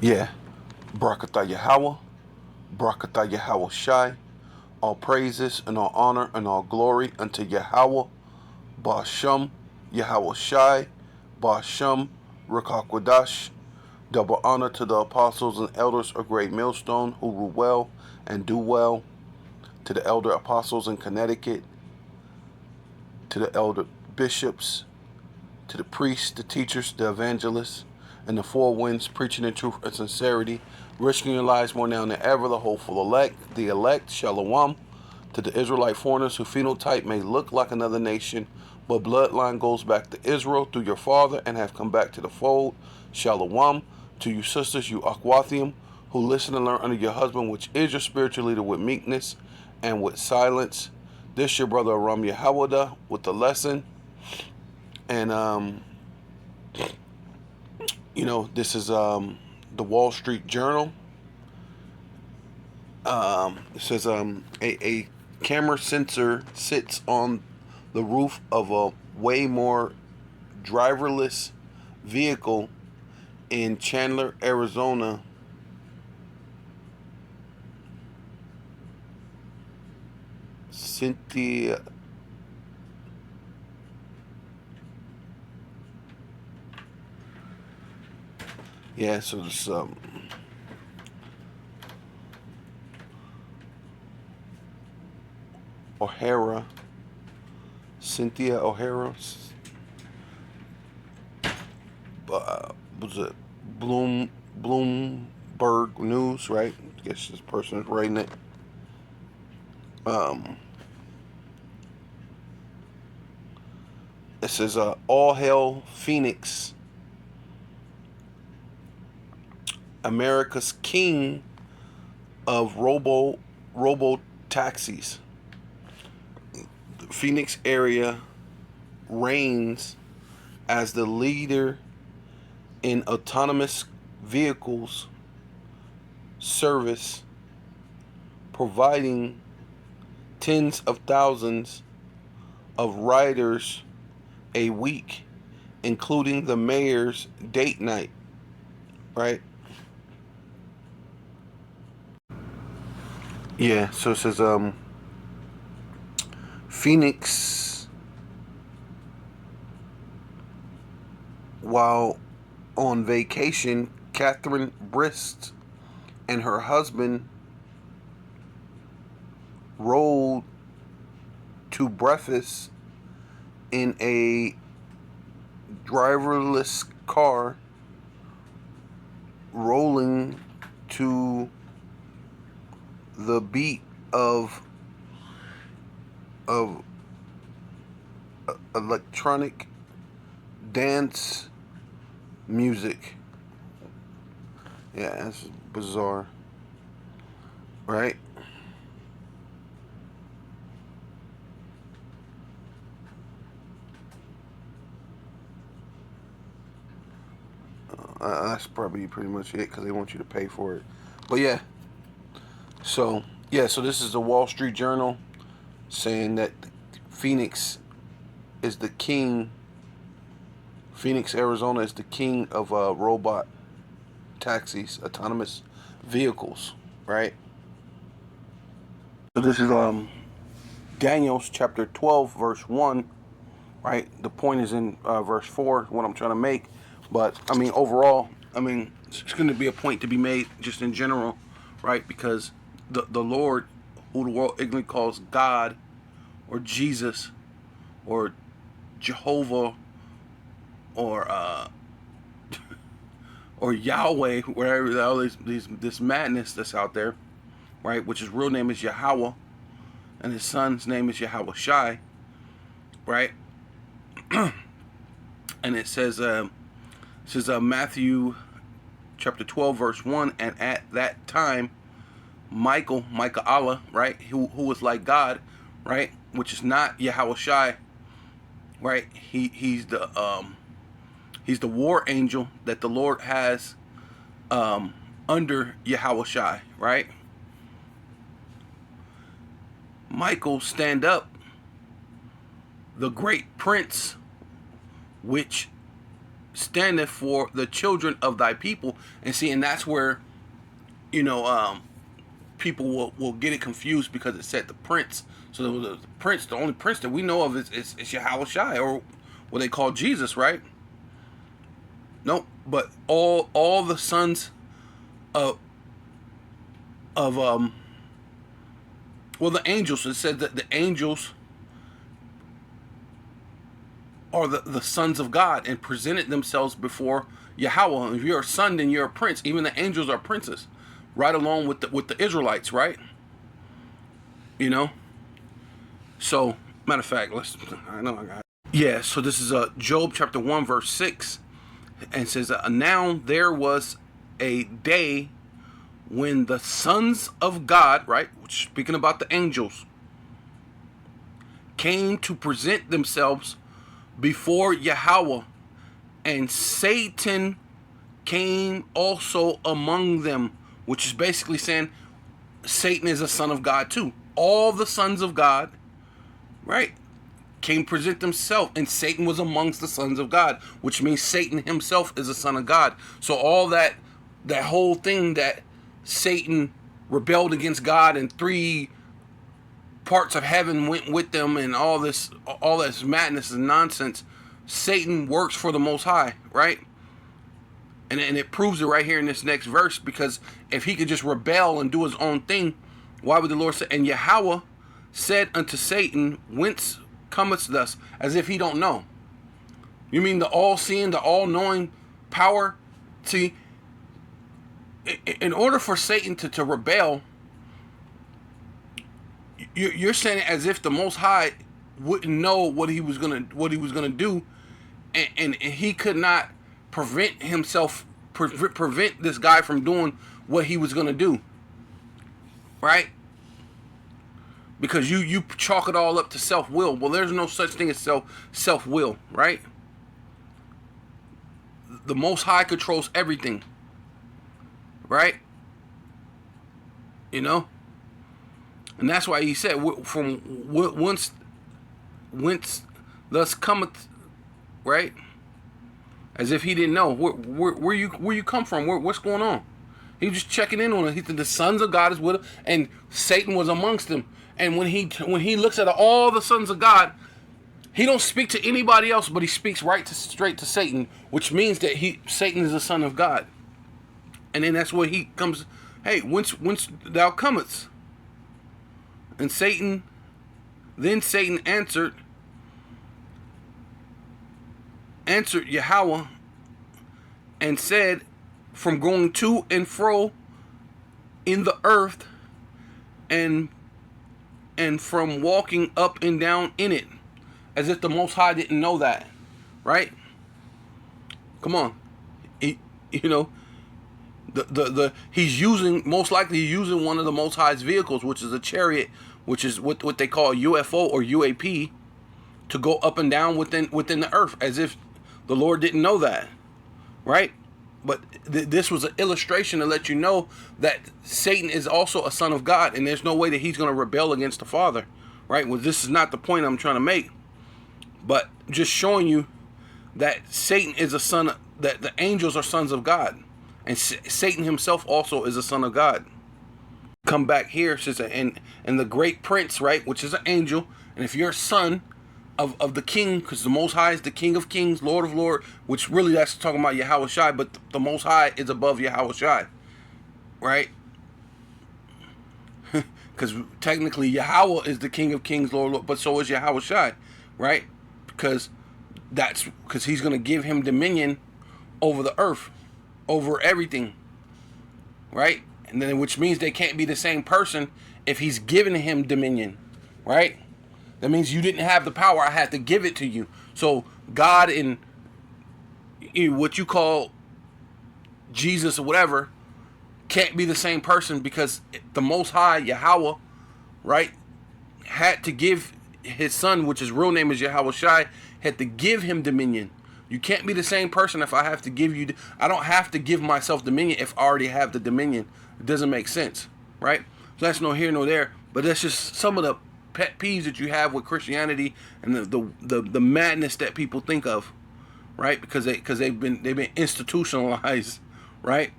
Yeah. Barakatah Yahweh, Barakatah Yahweh Shai. All praises and all honor and all glory unto Yahweh, Ba'asham, Yahweh Shai, Ba'asham, Rakakwadash. Double honor to the apostles and elders of Great Millstone who rule well and do well, to the elder apostles in Connecticut, to the elder bishops, to the priests, the teachers, the evangelists, and the four winds, preaching in truth and sincerity, risking your lives more now than ever, the hopeful elect, the elect, Shalom, to the Israelite foreigners whose phenotype may look like another nation, but bloodline goes back to Israel through your father and have come back to the fold, Shalom, to you sisters, you Akwathium, who listen and learn under your husband, which is your spiritual leader, with meekness and with silence. This your brother Aram Yahawada with the lesson. And this is the Wall Street Journal. It says a camera sensor sits on the roof of a Waymo driverless vehicle in Chandler, Arizona. Cynthia. Yeah, so this O'Hara, Cynthia O'Hara, was it Bloomberg News, right? I guess this person is writing it. It says, all hail Phoenix, America's king of robo taxis. The Phoenix area reigns as the leader in autonomous vehicles service, providing tens of thousands of riders a week, including the mayor's date night, right? Yeah, so it says Phoenix, while on vacation, Catherine Brist and her husband rode to breakfast in a driverless car, rolling to the beat of electronic dance music. Yeah, that's bizarre, right? That's probably pretty much it because they want you to pay for it. But yeah, so so this is the Wall Street Journal saying that Phoenix is the king. Phoenix, Arizona is the king of robot taxis, autonomous vehicles, right? So this is Daniel's chapter 12, verse 1, right? The point is in verse 4, what I'm trying to make. But, I mean, overall, I mean, it's going to be a point to be made just in general, right? Because the Lord, who the world ignorantly calls God or Jesus or Jehovah or or Yahweh, wherever all this madness that's out there, right? Which his real name is Yahweh, and his son's name is Yahweh Shai, right? And it says, Matthew chapter 12, verse 1, and at that time, Michael Allah, right, who was like God, right, which is not Yahweh Shai, right? He's the war angel that the Lord has under Yahweh Shai, right? Michael, stand up, the great prince, which standeth for the children of thy people. And see, and that's where, people will get it confused because it said the prince. So the prince, the only prince that we know of is Yahweh Shai, or what they call Jesus, right? No, but all the sons of the angels. It said that the angels are the sons of God and presented themselves before Yahweh. If you're a son, then you're a prince. Even the angels are princes, right along with the Israelites, right? So, matter of fact, I know I got it. Yeah, so this is Job chapter 1, verse 6. And it says, now there was a day when the sons of God, right, speaking about the angels, came to present themselves before Yahweh, and Satan came also among them, which is basically saying Satan is a son of God too. All the sons of God, right, came present themselves, and Satan was amongst the sons of God, which means Satan himself is a son of God. So all that whole thing that Satan rebelled against God and 3 parts of heaven went with them, and all this madness and nonsense, Satan works for the Most High, right? And it proves it right here in this next verse, because if he could just rebel and do his own thing, why would the Lord say, and Yahweh said unto Satan, whence comest thus? As if he don't know. You mean the all-seeing, the all-knowing power? See, in order for Satan to rebel, you're saying it as if the Most High wouldn't know what he was gonna do, and he could not prevent this guy from doing what he was gonna do, right? Because you chalk it all up to self-will. Well, there's no such thing as self-will, right? The Most High controls everything, right? And that's why he said, from whence thus cometh, right? As if he didn't know where you come from, what's going on. He was just checking in on it. He said the sons of God is with him, and Satan was amongst them. And when he looks at all the sons of God, he don't speak to anybody else, but he speaks straight to Satan, which means that Satan is a son of God. And then that's where he comes. Hey, whence thou comest? And Satan answered Yahweh and said, from going to and fro in the earth, and from walking up and down in it. As if the Most High didn't know that, right? Come on. He's most likely using one of the Most High's vehicles, which is a chariot, which is what they call a UFO or UAP, to go up and down within the earth, as if the Lord didn't know that, right? But this was an illustration to let you know that Satan is also a son of God, and there's no way that he's going to rebel against the Father, right? Well, this is not the point I'm trying to make, but just showing you that Satan is a son, that the angels are sons of God, and Satan himself also is a son of God. Come back here, says, and the great prince, right, which is an angel, and if you're a son of the king, because the Most High is the King of Kings, Lord of Lords, which really that's talking about Yahweh Shai, but the Most High is above Yahweh Shai, right? Because technically Yahweh is the King of Kings, Lord of Lords, but so is Yahweh Shai, right? Because he's going to give him dominion over the earth, over everything, right? And then, which means they can't be the same person if he's giving him dominion, right? That means you didn't have the power. I had to give it to you. So God and what you call Jesus or whatever can't be the same person, because the Most High, Yahweh, right, had to give his son, which his real name is Yahweh Shai, had to give him dominion. You can't be the same person if I have to give you. I don't have to give myself dominion if I already have the dominion. It doesn't make sense, right? So that's no here nor there. But that's just some of the pet peeves that you have with Christianity and the madness that people think of, right? Because they've been institutionalized, right,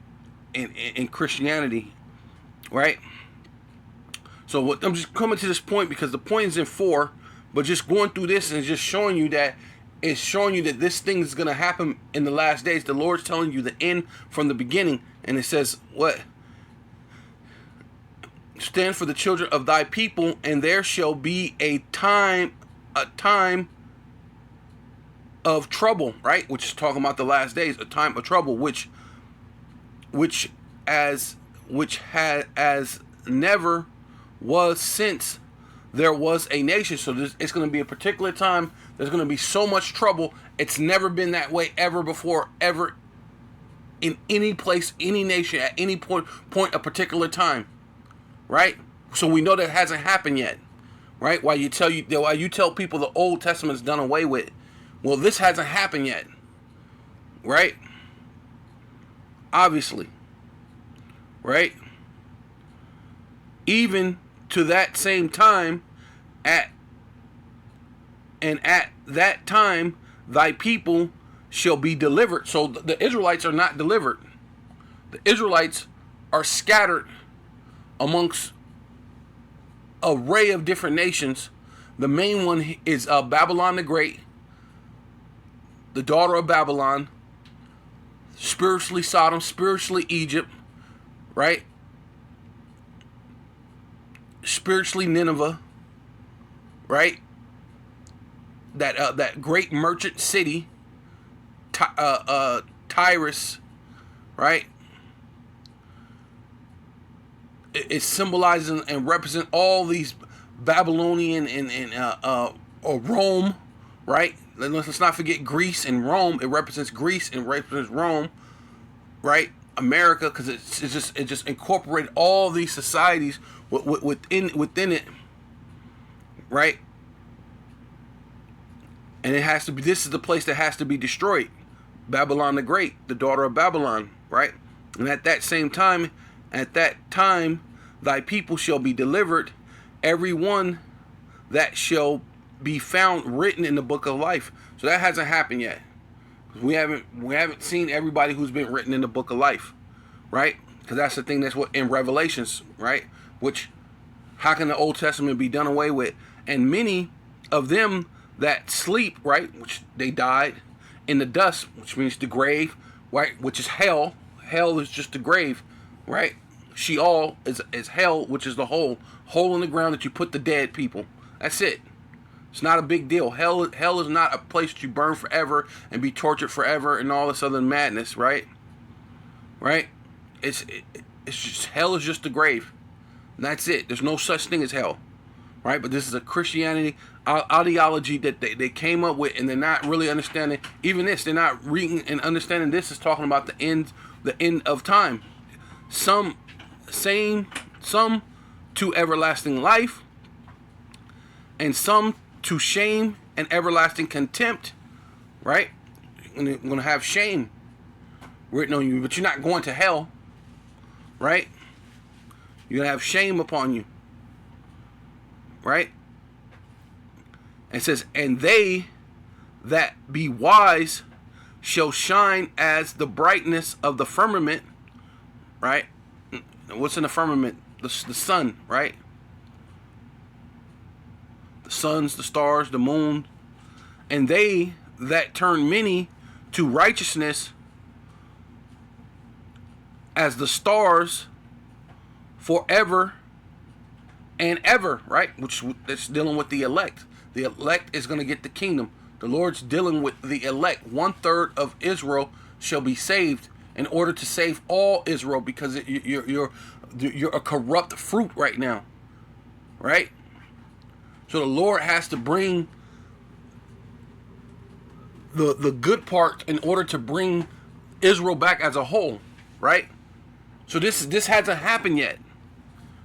in Christianity, right? So what, I'm just coming to this point because the point is in 4, but just going through this and just showing you that it's showing you that this thing is going to happen in the last days. The Lord's telling you the end from the beginning, and it says what? Stand for the children of thy people, and there shall be a time of trouble, right? Which is talking about the last days, a time of trouble, which had as never was since there was a nation. So it's going to be a particular time. There's going to be so much trouble. It's never been that way ever before, ever in any place, any nation, at any point, a particular time, right? So we know that hasn't happened yet, right? While you tell people the Old Testament's done away with, well, this hasn't happened yet, right? Obviously, right? Even to that same time, at that time, thy people shall be delivered. So the Israelites are not delivered. The Israelites are scattered amongst an array of different nations. The main one is Babylon the Great, the daughter of Babylon, spiritually Sodom, spiritually Egypt, right? Spiritually Nineveh, right? That great merchant city, Tyrus, right? It symbolizes and represents all these Babylonian and Rome, right? Let's not forget Greece and Rome. It represents Greece and represents Rome, right? America, because it just incorporated all these societies within it, right? And it has to be. This is the place that has to be destroyed. Babylon the Great, the daughter of Babylon, right? And at that time, thy people shall be delivered, every one that shall be found written in the book of life. So that hasn't happened yet. We haven't seen everybody who's been written in the book of life, right? Because that's the thing. That's what in Revelations, right? Which, how can the Old Testament be done away with? And many of them that sleep, right, which they died in the dust, which means the grave, right, which is hell. Hell is just the grave, right? Sheol is hell, which is the hole in the ground that you put the dead people. That's it. It's not a big deal. Hell is not a place that you burn forever and be tortured forever and all this other madness, right? Right? It's just, hell is just the grave. And that's it. There's no such thing as hell, right? But this is a Christianity ideology that they came up with, and they're not really understanding even this. They're not reading and understanding this is talking about the end of time. Some to everlasting life, and some to shame and everlasting contempt, right? You're going to have shame written on you, but you're not going to hell, right? You're going to have shame upon you, right? It says, and they that be wise shall shine as the brightness of the firmament, right? What's in the firmament? The sun, right? The suns, the stars, the moon. And they that turn many to righteousness as the stars forever and ever, right? Which that's dealing with the elect. The elect is going to get the kingdom. The Lord's dealing with the elect. 1/3 of Israel shall be saved in order to save all Israel, because you're a corrupt fruit right now, right? So the Lord has to bring the good part in order to bring Israel back as a whole, right? So this hasn't happened yet,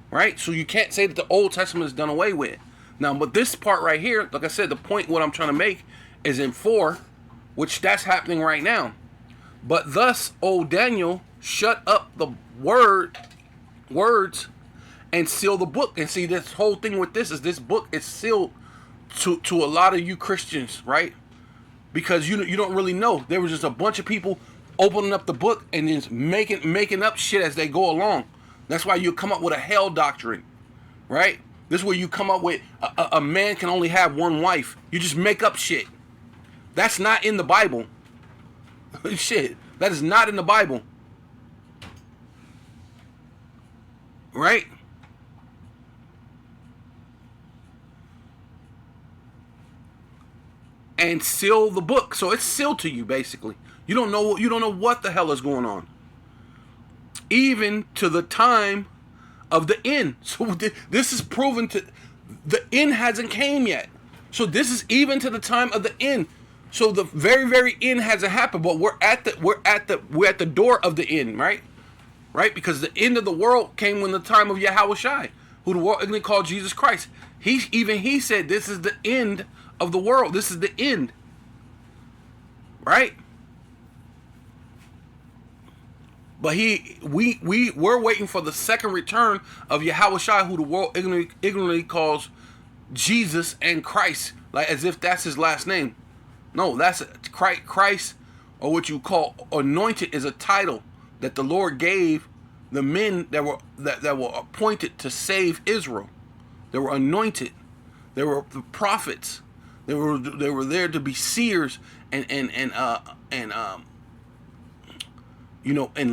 right? So you can't say that the Old Testament is done away with. Now, but this part right here, like I said, the point what I'm trying to make is in 4, which that's happening right now. But thus, O Daniel, shut up the words and seal the book. And see, this whole thing with this book is sealed to a lot of you Christians, right? because you don't really know. There was just a bunch of people opening up the book and just making up shit as they go along. That's why you come up with a hell doctrine, right? This is where you come up with a man can only have one wife. You just make up shit. That's not in the Bible. Shit, that is not in the Bible. Right? And seal the book. So it's sealed to you, basically. You don't know what the hell is going on. Even to the time of the end. So this is proven to the end hasn't came yet. So this is even to the time of the end. So the very, very end hasn't happened, but we're at the door of the end, right? Right? Because the end of the world came when the time of Yahweh Shai, who the world ignorantly called Jesus Christ. He said this is the end of the world. This is the end. Right? But we're waiting for the second return of Yahweh Shai, who the world ignorantly calls Jesus and Christ, like as if that's his last name. No, that's Christ, or what you call anointed, is a title that the Lord gave the men that were appointed to save Israel. They were anointed. They were the prophets. They were there to be seers and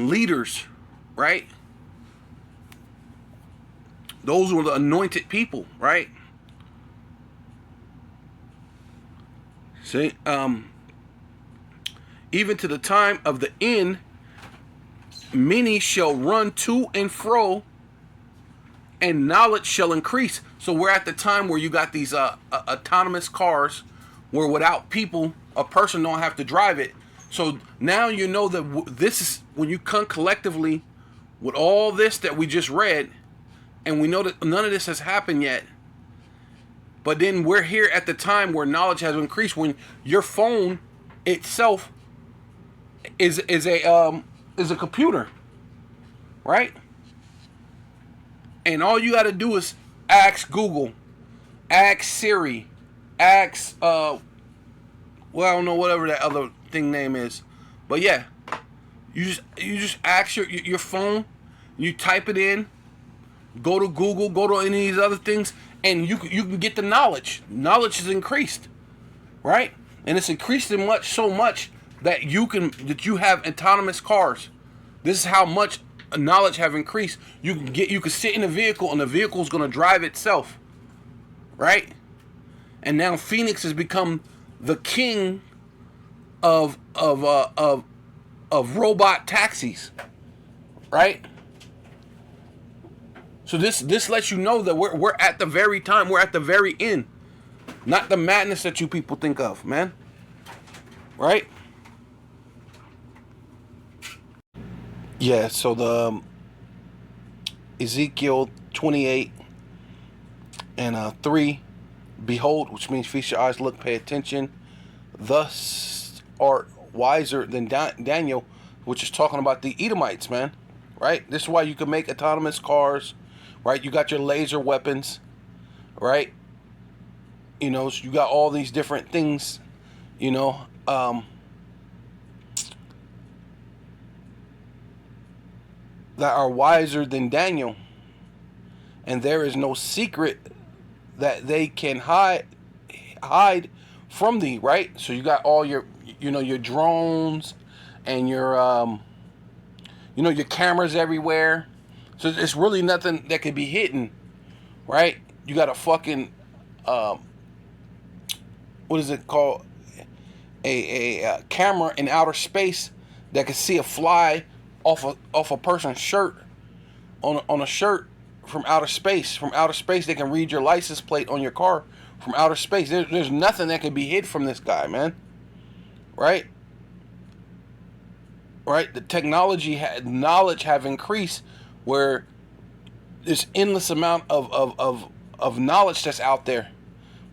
leaders, right? Those were the anointed people, right? See, even to the time of the end, many shall run to and fro, and knowledge shall increase. So we're at the time where you got these autonomous cars, where without people, a person don't have to drive it. So now you know that this is when you come collectively with all this that we just read, and we know that none of this has happened yet. But then we're here at the time where knowledge has increased, when your phone itself is a computer, right? And all you got to do is ask Google, ask Siri, ask I don't know, whatever that other thing name is, but yeah, you just ask your phone, you type it in, go to Google, go to any of these other things, and you can get the knowledge. Knowledge is increased, right? And it's increased so much that you have autonomous cars. This is how much knowledge have increased. You can sit in a vehicle and the vehicle is going to drive itself, right? And now Phoenix has become the king of robot taxis, right? So this lets you know that we're at the very time, we're at the very end, not the madness that you people think of, man. Right? Yeah. So the Ezekiel 28 and 3, behold, which means feast your eyes, look, pay attention. Thus art wiser than Daniel, which is talking about the Edomites, man. Right? This is why you can make autonomous cars. Right, you got your laser weapons, right? So you got all these different things, that are wiser than Daniel, and there is no secret that they can hide from thee, right? So you got all your, your drones and your, your cameras everywhere. So it's really nothing that could be hidden, right? You got a fucking, what is it called? A camera in outer space that can see a fly off a person's shirt, on a shirt from outer space. From outer space, they can read your license plate on your car from outer space. There's nothing that can be hid from this guy, man. Right? Right? The technology, knowledge have increased, where there's endless amount of knowledge that's out there,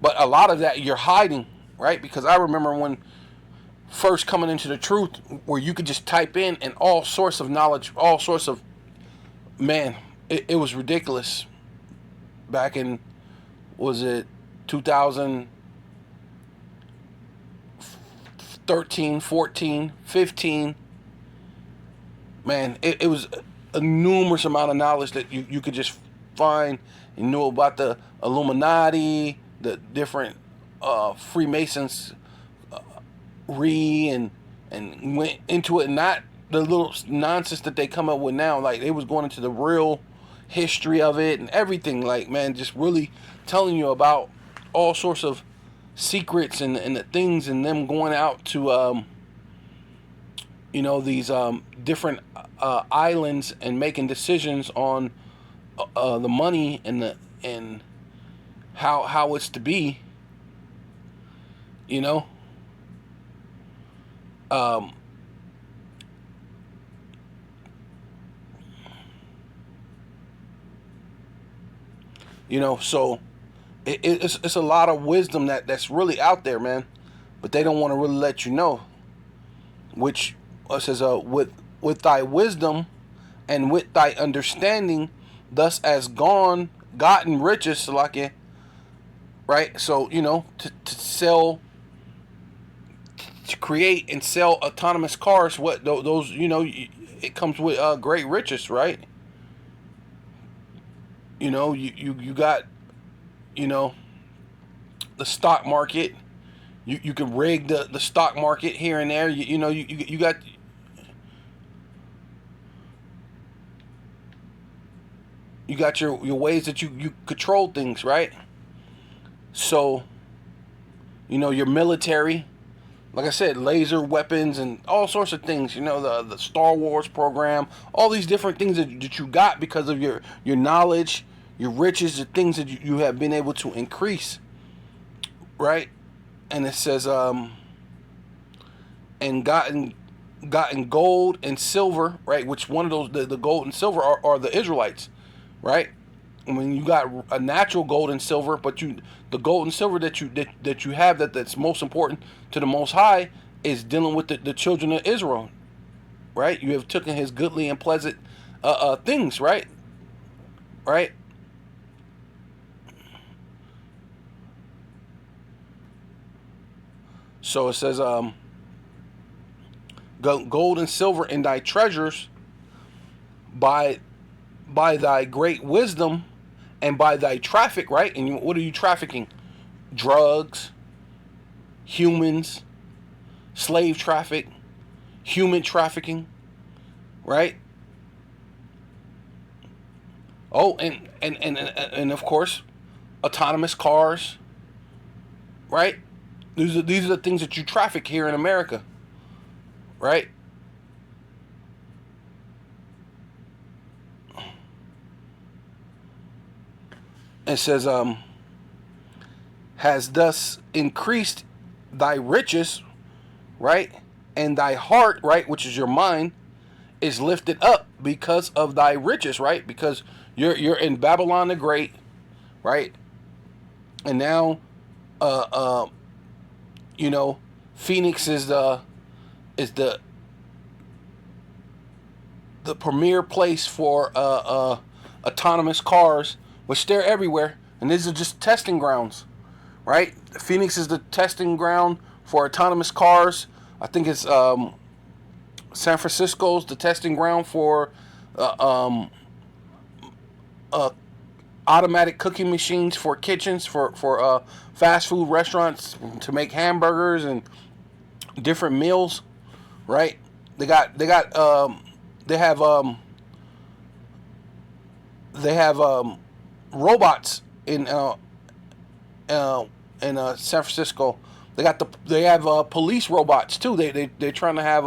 but a lot of that you're hiding, right? Because I remember when first coming into the truth, where you could just type in and all sorts of knowledge, all sorts of, man, it was ridiculous. Back in, was it 2005 13, 14, 15. Man, it was a numerous amount of knowledge that you could just find. You knew about the Illuminati, the different Freemasons, and went into it, not the little nonsense that they come up with now. Like, they was going into the real history of it and everything. Like, man, just really telling you about all sorts of secrets and the things, and them going out to these different islands and making decisions on the money and how it's to be, you know. So it's a lot of wisdom that's really out there, man, but they don't want to really let you know. Which says, with thy wisdom and with thy understanding, thus as gotten riches, Salakia, right? So, to sell, to create and sell autonomous cars, what those, it comes with great riches, right? You got, the stock market. You can rig the stock market here and there. You got your ways that you control things, right? So, your military, like I said, laser weapons and all sorts of things. The Star Wars program, all these different things that you got because of your knowledge, your riches, the things that you have been able to increase, right? And it says, and gotten gold and silver, right? Which one of those, the gold and silver are the Israelites, right? I mean, you got a natural gold and silver, but the gold and silver that you have that's most important to the Most High is dealing with the children of Israel, right? You have taken His goodly and pleasant things, right? Right. So it says, gold and silver in thy treasures by thy great wisdom and by thy traffic, right? And what are you trafficking? Drugs, humans, slave traffic, human trafficking, right? Oh, and of course, autonomous cars, right? These are the things that you traffic here in America, right? It says, has thus increased thy riches, right? And thy heart, right, which is your mind, is lifted up because of thy riches, right? Because you're in Babylon the Great, right? And now, Phoenix is the premier place for autonomous cars, which they're everywhere, and these are just testing grounds, right? Phoenix is the testing ground for autonomous cars. I think it's San Francisco's the testing ground for automatic cooking machines for kitchens for fast food restaurants to make hamburgers and different meals, right? They have robots in San Francisco. They have police robots too. They're trying to have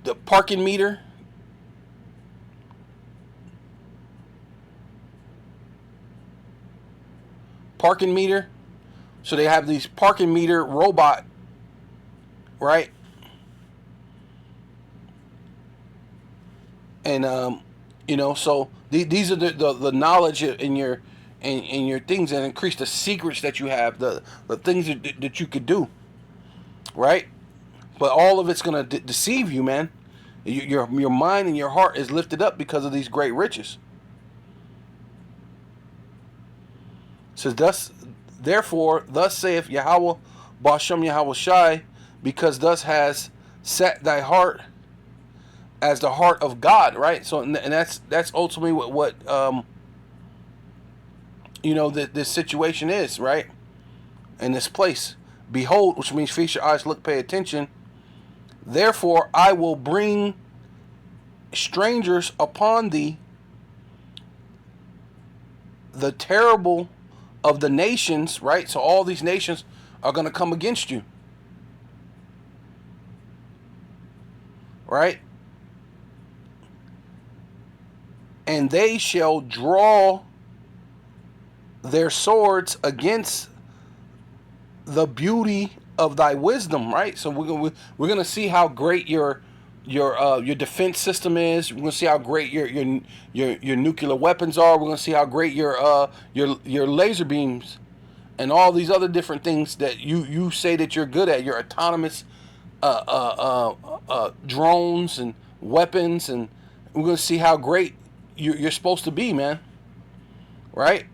the parking meter. Parking meter. So they have these parking meter robot, right? And so these are the knowledge in your things, and increase the secrets that you have, the things that you could do, right? But all of it's gonna deceive you, man. Your mind and your heart is lifted up because of these great riches. It says, thus saith Yahweh Bashem Yahweh Shai, because thus has set thy heart as the heart of God, right? So, and that's ultimately what this situation is, right? In this place, behold, which means feast your eyes, look, pay attention. Therefore, I will bring strangers upon thee, the terrible of the nations, right? So all these nations are going to come against you, right? And they shall draw their swords against the beauty of thy wisdom, right? So we're gonna see how great your defense system is. We're gonna see how great your nuclear weapons are. We're gonna see how great your laser beams and all these other different things that you say that you're good at. Your autonomous drones and weapons, and we're gonna see how great you're supposed to be, man. Right?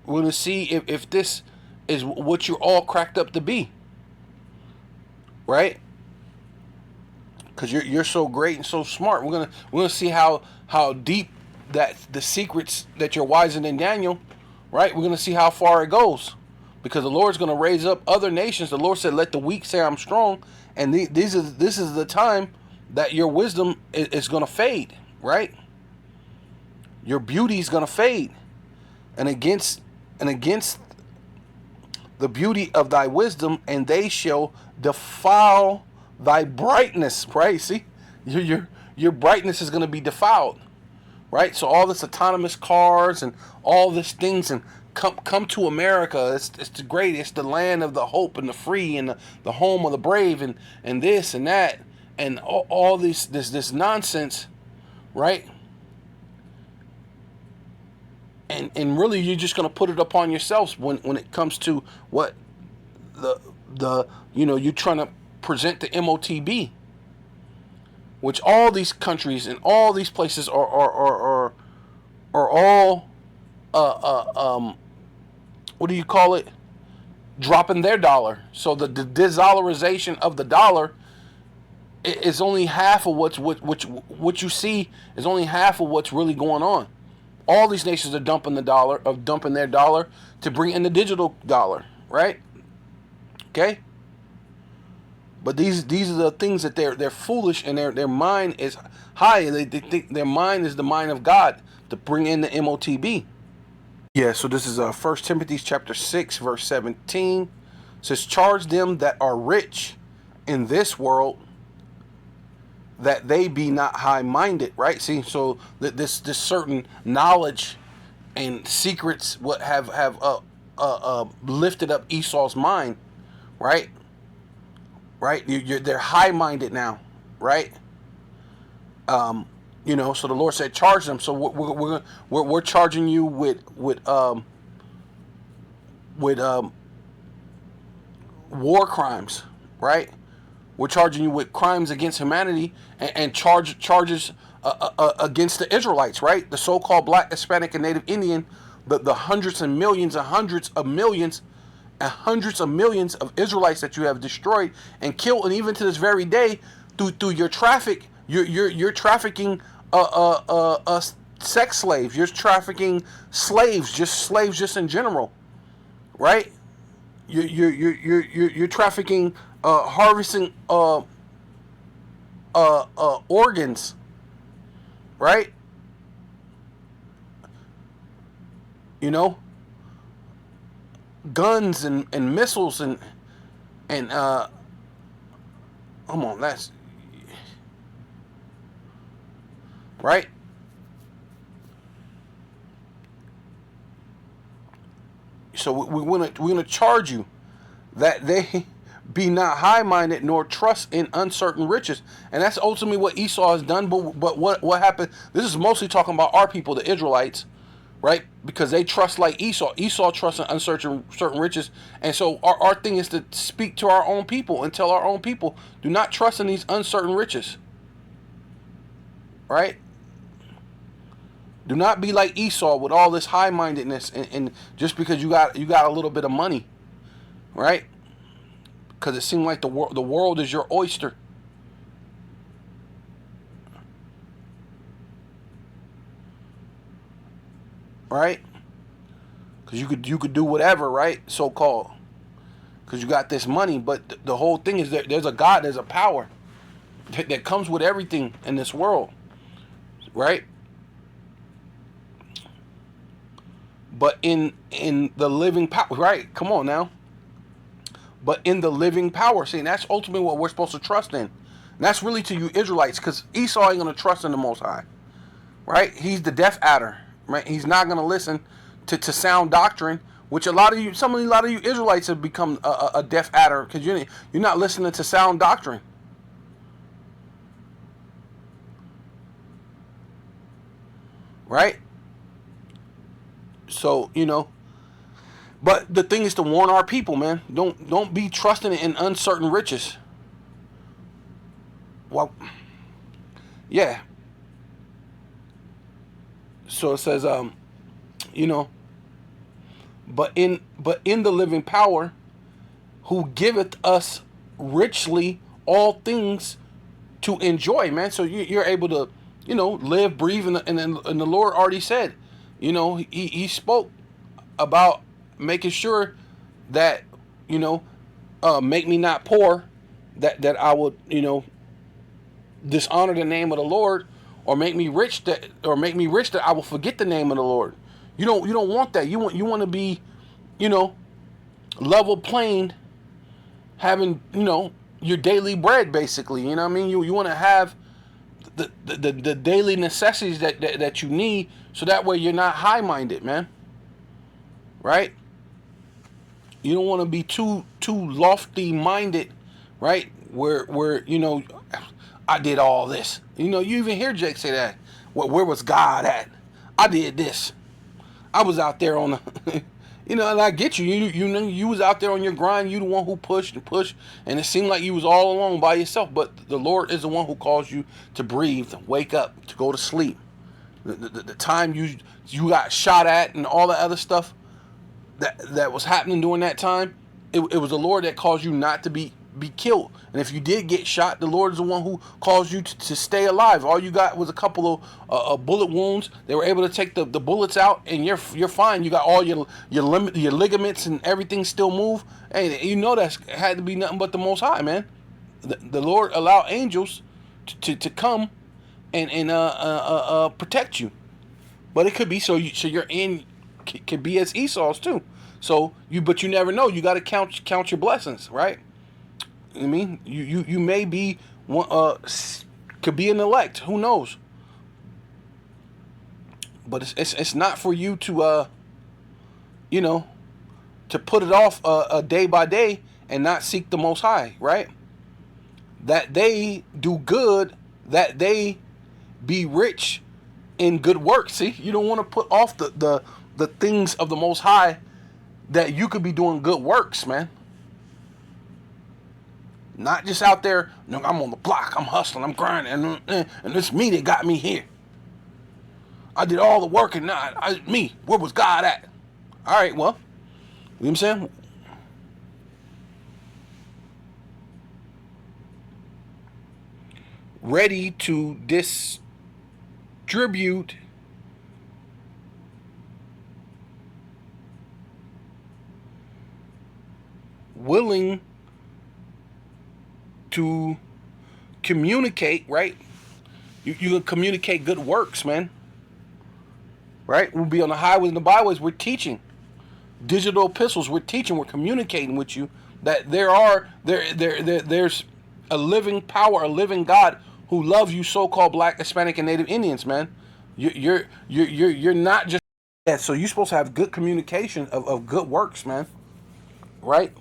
We're gonna see if this is what you're all cracked up to be, right? Because you're so great and so smart. We're gonna see how deep that the secrets that you're wiser than Daniel, right? We're gonna see how far it goes, because the Lord's gonna raise up other nations. The Lord said, "Let the weak say I'm strong," and this is the time that your wisdom is gonna fade, right? Your beauty is gonna fade, and against the beauty of thy wisdom, and they shall defile thy brightness, right? See, your brightness is going to be defiled, right? So all this autonomous cars and all these things, and come to America. It's the great. It's the land of the hope and the free, and the home of the brave, and this and that, and all this nonsense, right? And really, you're just going to put it upon yourselves when it comes to what you're trying to present the MOTB, which all these countries and all these places are all what do you call it? Dropping their dollar. So the de-dollarization of the dollar is only half of what you see is only half of what's really going on. All these nations are dumping their dollar to bring in the digital dollar, right? Okay. But these are the things that they're foolish, and their mind is high. They think their mind is the mind of God to bring in the MOTB. Yeah. So this is 1 Timothy chapter 6 verse 17. It says, "Charge them that are rich in this world, that they be not high-minded," right? See, so this certain knowledge and secrets what have lifted up Esau's mind, right? Right? They're high-minded now, right? So the Lord said, charge them. So we're charging you with war crimes, right? We're charging you with crimes against humanity and charges against the Israelites, right? The so-called Black, Hispanic, and Native Indian, the hundreds and millions and hundreds of millions and hundreds of millions of Israelites that you have destroyed and killed, and even to this very day, through your traffic, you're trafficking sex slaves. You're trafficking slaves just in general, right? You're trafficking, harvesting organs, right? Guns and missiles and come on, that's right. So we're gonna charge you that they be not high-minded nor trust in uncertain riches, and that's ultimately what Esau has done. But what happened? This is mostly talking about our people, the Israelites, right? Because they trust like Esau. Esau trusts in uncertain riches, and so our thing is to speak to our own people and tell our own people, do not trust in these uncertain riches, right? Do not be like Esau with all this high-mindedness and just because you got a little bit of money, right? Because it seemed like the world is your oyster. Right? Because you could do whatever, right? So called. Because you got this money, but the whole thing is that there's a God, there's a power that comes with everything in this world, right? But in the living power, right? Come on now. But in the living power, see, that's ultimately what we're supposed to trust in. And that's really to you Israelites, because Esau ain't going to trust in the Most High, right? He's the deaf adder, right? He's not going to listen to sound doctrine, which a lot of you Israelites have become a deaf adder, because you're not listening to sound doctrine. Right? So, but the thing is to warn our people, man. Don't be trusting in uncertain riches. Well, yeah. So it says, but in the living power, who giveth us richly all things to enjoy, man. So you're able to, live, breathe, and the Lord already said, he spoke about making sure that, make me not poor, that I would, dishonor the name of the Lord, or make me rich that I will forget the name of the Lord. You don't want that. You want to be, level planed, having, your daily bread, basically. You know what I mean? You want to have the daily necessities that you need, so that way you're not high-minded, man. Right? You don't want to be too lofty-minded, right? Where I did all this. You even hear Jake say that. Where was God at? I did this. I was out there on the, and I get you. You was out there on your grind. You the one who pushed, and it seemed like you was all alone by yourself. But the Lord is the one who calls you to breathe, to wake up, to go to sleep. The time you got shot at and all the other stuff that was happening during that time, it was the Lord that caused you not to be killed. And if you did get shot, the Lord is the one who caused you to stay alive. All you got was a couple of bullet wounds. They were able to take the bullets out, and you're fine. You got all your ligaments and everything still move. Hey, that's had to be nothing but the Most High, man. The Lord allowed angels to come and protect you. But it could be so you're in, could be as Esau's too. So but you never know. You got to count your blessings, right? I mean, you may be one, could be an elect. Who knows? But it's not for you to to put it off day by day and not seek the Most High, right? That they do good, that they be rich in good works. See, you don't want to put off the things of the Most High, that you could be doing good works, man. Not just out there, I'm on the block, I'm hustling, I'm grinding, and it's me that got me here. I did all the work, and me, where was God at? All right, well, you know what I'm saying? Ready to distribute willing to communicate, right? You can communicate good works, man. Right? We'll be on the highways and the byways. We're teaching digital epistles. We're teaching. We're communicating with you that there's a living power, a living God who loves you, so-called Black, Hispanic, and Native Indians, man. You're not just that. So you're supposed to have good communication of good works, man. Right?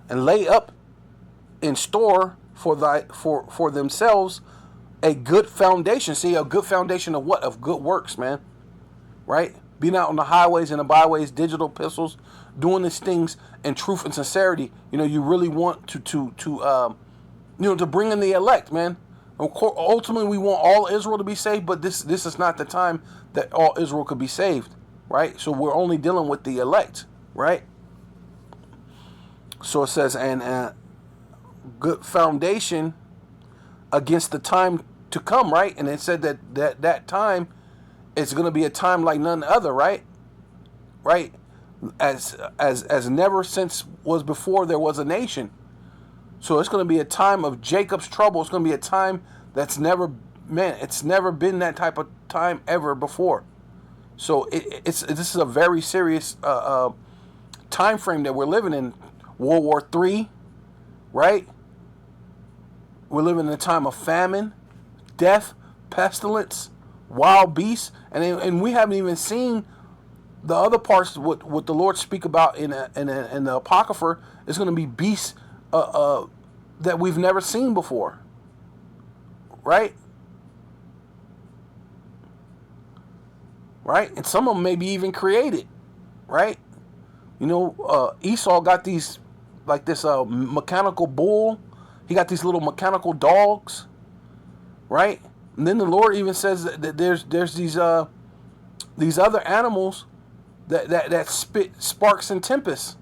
And lay up in store for themselves a good foundation. See, a good foundation of what? Of good works, man. Right? Being out on the highways and the byways, digital epistles, doing these things in truth and sincerity. You really want to bring in the elect, man. Of course, ultimately, we want all Israel to be saved, but this is not the time that all Israel could be saved, right? So we're only dealing with the elect, right? So it says, and good foundation against the time to come, right? And it said that time is going to be a time like none other, right? Right? As never since was before there was a nation. So it's going to be a time of Jacob's trouble. It's going to be a time that's never, man, it's never been that type of time ever before. So this is a very serious time frame that we're living in. World War III, right? We're living in a time of famine, death, pestilence, wild beasts, and we haven't even seen the other parts. What the Lord speak about in the Apocrypha is going to be beasts that we've never seen before, right? Right, and some of them may be even created, right? You know, Esau got these, like this mechanical bull. He got these little mechanical dogs, right? And then the Lord even says that there's these other animals that spit sparks and tempests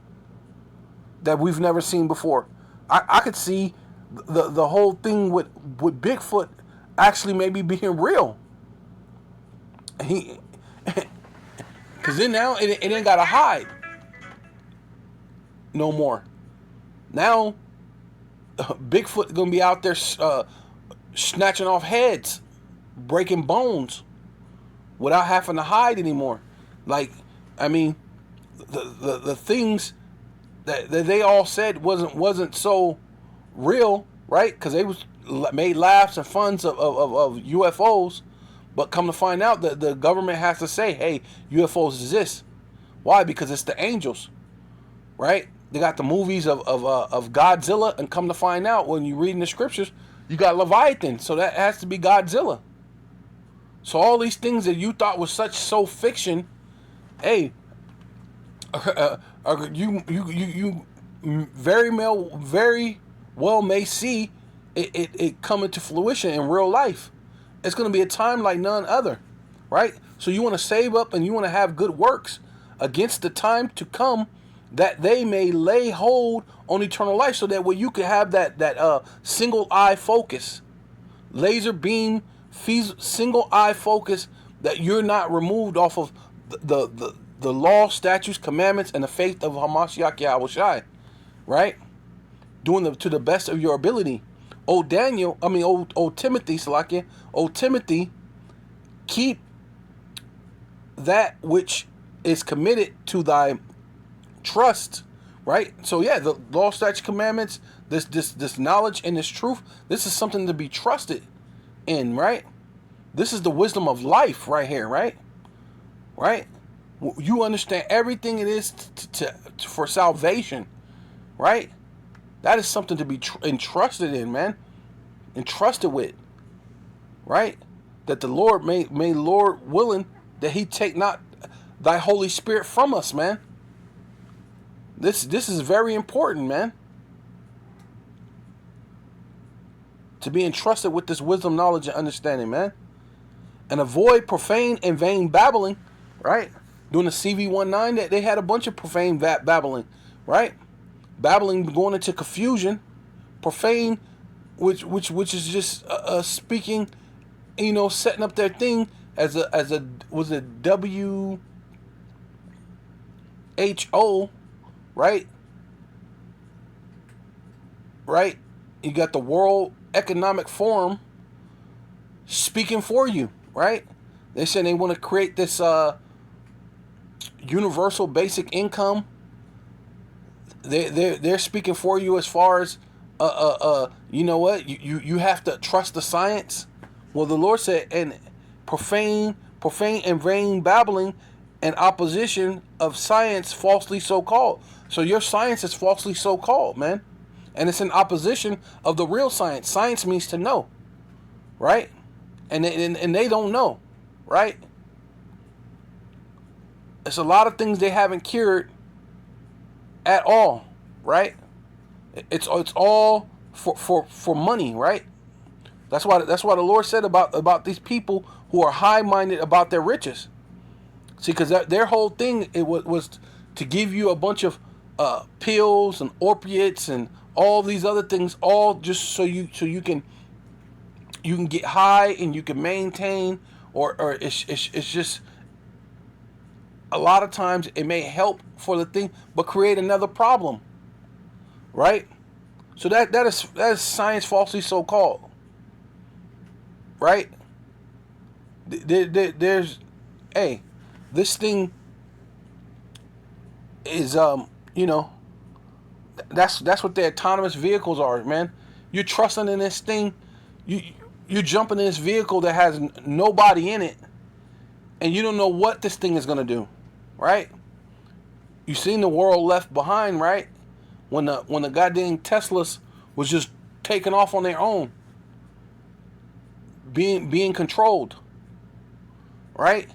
that we've never seen before. I could see the whole thing with Bigfoot actually maybe being real. Because then now it ain't got to hide no more. Now Bigfoot gonna be out there snatching off heads, breaking bones, without having to hide anymore. Like, I mean, the things that they all said wasn't so real, right? Because they was made laughs and funs of UFOs, but come to find out that the government has to say, hey, UFOs exist. Why? Because it's the angels, right? They got the movies of Godzilla, and come to find out, when you read in the scriptures, you got Leviathan, so that has to be Godzilla. So all these things that you thought was so fiction, hey, you very well may see it come into fruition in real life. It's going to be a time like none other, right? So you want to save up and you want to have good works against the time to come, that they may lay hold on eternal life, so that way you can have that single eye focus, laser beam, single eye focus, that you're not removed off of the law, statutes, commandments, and the faith of Hamashiach Yahushai, right? Doing to the best of your ability. Old Timothy, Salakia, old Timothy, keep that which is committed to thy trust, right? So yeah, the law, statutes, commandments, this knowledge and this truth, this is something to be trusted in, right? This is the wisdom of life right here, right? Right? You understand everything it is for salvation, right? That is something to be entrusted in, man. Entrusted with, right? That the Lord may Lord willing, that He take not thy Holy Spirit from us, man. This is very important, man. To be entrusted with this wisdom, knowledge, and understanding, man. And avoid profane and vain babbling, right? During the CV-19, they had a bunch of profane babbling, right? Babbling going into confusion, profane, which is just speaking, you know, setting up their thing as a was it WHO, right? Right? You got the World Economic Forum speaking for you, right? They said they want to create this universal basic income. They're speaking for you as far as you know what, you have to trust the science. Well, the Lord said, and profane and vain babbling and opposition of science falsely so called. So your science is falsely so called, man, and it's in opposition of the real science. Science means to know, right? And they don't know, right? It's a lot of things they haven't cured at all, right? It's all for money, right? That's why the Lord said about these people who are high-minded about their riches. See, because their whole thing was to give you a bunch of pills and opiates and all these other things, all just so you can get high and you can maintain, or it's just a lot of times it may help for the thing but create another problem, right? So that is science falsely so called, right? There's, hey, this thing is that's what the autonomous vehicles are, man. You're trusting in this thing. You're jumping in this vehicle that has nobody in it, and you don't know what this thing is gonna do, right? You seen the world left behind, right? When the goddamn Teslas was just taking off on their own, being controlled, right?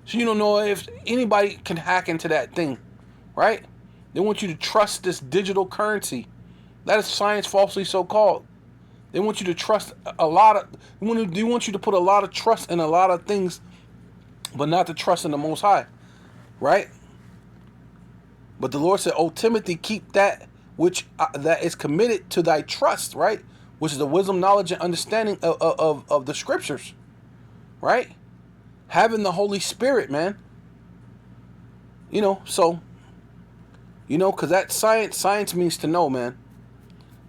So you don't know if anybody can hack into that thing, right? They want you to trust this digital currency. That is science falsely so called. They want you to trust a lot of. They want you to put a lot of trust in a lot of things, but not to trust in the Most High, right? But the Lord said, "Oh Timothy, keep that which that is committed to thy trust," right? Which is the wisdom, knowledge, and understanding of the scriptures, right? Having the Holy Spirit, man. So, because that science means to know, man.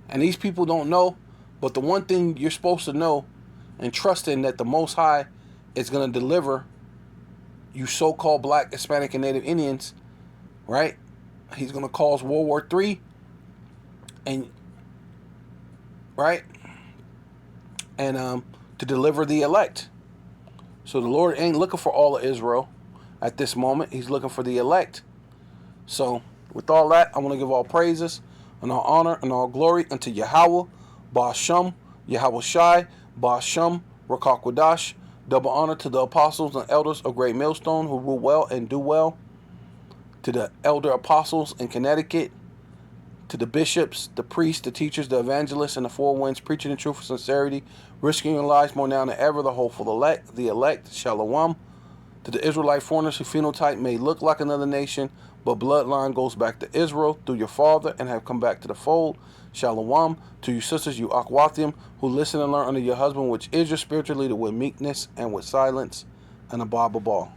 And these people don't know, but the one thing you're supposed to know and trust in, that the Most High is going to deliver you so-called Black, Hispanic, and Native Indians, right? He's going to cause World War III, and right, and to deliver the elect. So the Lord ain't looking for all of Israel at this moment. He's looking for the elect. So with all that, I want to give all praises and all honor and all glory unto Yahweh, Ba'asham, Yahweh Shai, Ba'asham, Rakakwadash. Double honor to the apostles and elders of Great Millstone who rule well and do well. To the elder apostles in Connecticut. To the bishops, the priests, the teachers, the evangelists, and the four winds, preaching the truth with sincerity, risking your lives more now than ever, the hopeful elect, Shalom. To the Israelite foreigners whose phenotype may look like another nation, but bloodline goes back to Israel through your father and have come back to the fold, Shalom. To you sisters, you Akwathium, who listen and learn under your husband, which is your spiritual leader, with meekness and with silence, and a Baba Ball.